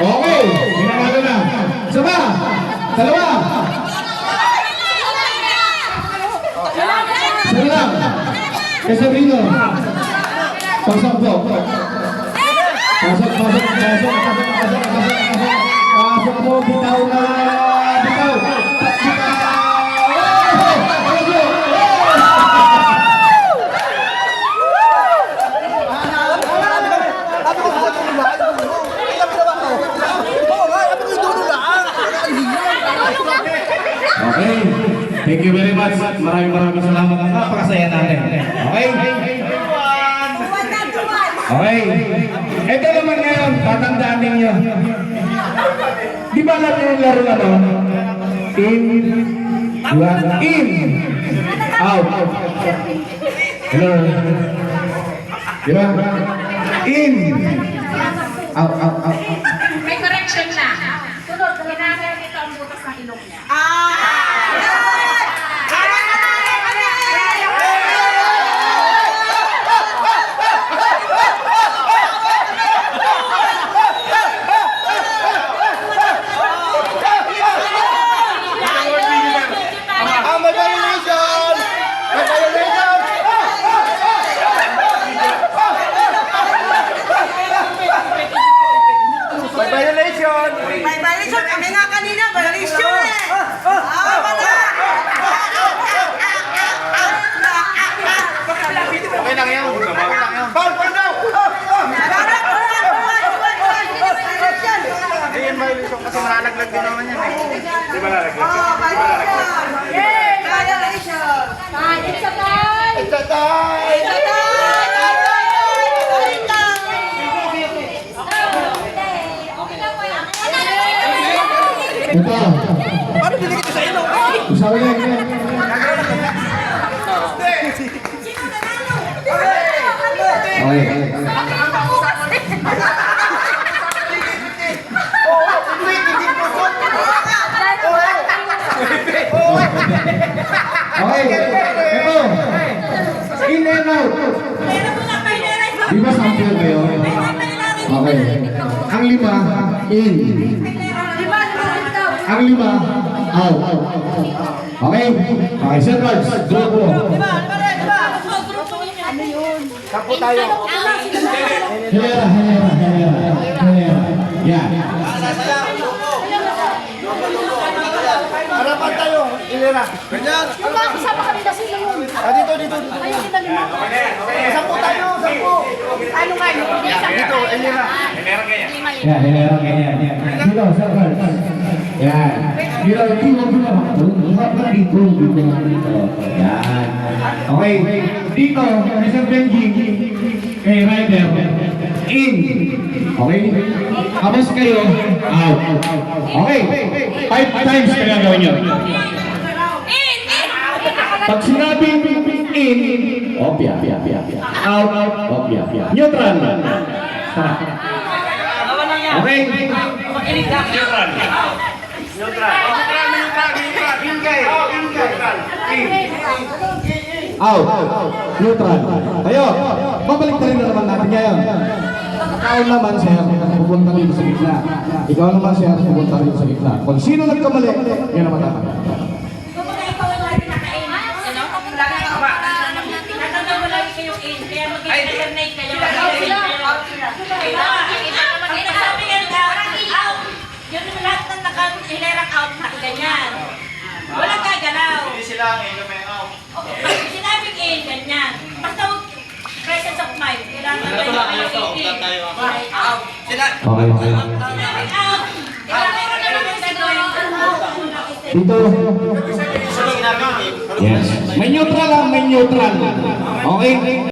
Okay, pinanalo na. Sama! Dalawa! Sana lang! Kay Sabrino. Pagsampo. Pasok mo, bitaw na! Bitaw! Okay. Thank you very much. Maraming salamat. Napakasaya natin. Okay? Okay. Ito naman ngayon, tatandaan ninyo. Di ba alam yung laro na to? In. Out. Hello. Di ba? In. Out. May correction na. Sunod, kailangan nito ang butas ng ilong niya. May violation. Kami nga kanina, violation eh. Wala. Okay lang yan. Bawal daw! Hindi yan violation kasi nalaglag din naman yan eh. Di ba nalaglag? Oh, violation. Yay! Violation. It's a tie! Ito. Paano binigit sa ilong? Usawa yan. Okay. Okay. Ito. In and out. Di ba sample kayo? Okay. Ang lima, in. Ang lima, out. Okay? Okay, sir Cards. Group mo. Sampo tayo. Hilera. Yan. Harapan tayo. Ilera. Ganyan. Kasama kami kasi yun. Dito. Ayaw kita lima. Sampo tayo. Sampo. Ano nga yun? Dito. Ilera. Yan, hilera. Ganyan. Dito, sir Cards. Yan. Dito, dito. Yan. Okay. Dito, Mr. Benji. Kay Ryder. In. Okay? Tapos kayo, out. Okay. 5 times kaya gawin nyo. Pag sinabing in, opya. Out. Opya. Neutral. Okay? Neutral. Ingay. Out. Neutral. Kayo, babalik na rin na naman natin ngayon. Ikaw naman, sir, pupunta dito sa gitna. Ikaw naman, sir, pupunta dito sa gitna. Kung sino nagkamali, yan naman natin. Walang gagalaw. Hindi sila ang ilong may out. Sinabing in, ganyan. Basta presence of mind. Kailangan kayo in. Out. Okay. Sinabing out. Kailangan ko naman yung gagawin. Dito. Yes. May neutral lang, may neutral. Okay?